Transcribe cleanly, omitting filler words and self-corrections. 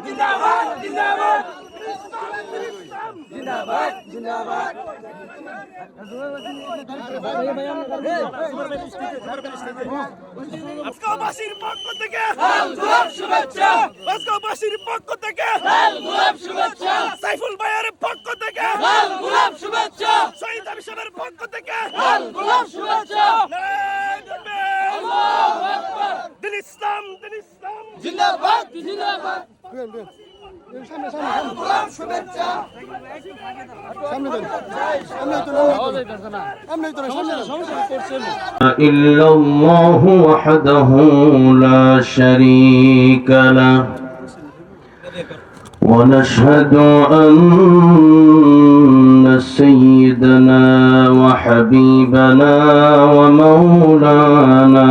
जिंदाबाद जिंदाबाद जिंदाबाद जिंदाबाद আজকাবাসীর পক্ষ থেকে লাল গোলাপ শুভেচ্ছা আজকাবাসীর পক্ষ থেকে লাল গোলাপ শুভেচ্ছা সাইফুল ভাইয়ের পক্ষ থেকে লাল গোলাপ শুভেচ্ছা শহীদ আবিসাবের পক্ষ থেকে লাল গোলাপ শুভেচ্ছা আল্লাহু আকবার দিন ইসলাম জিন্দাবাদ জিন্দাবাদ إلا الله وحده لا شريك له ونشهد أن سيدنا وحبيبنا ومولانا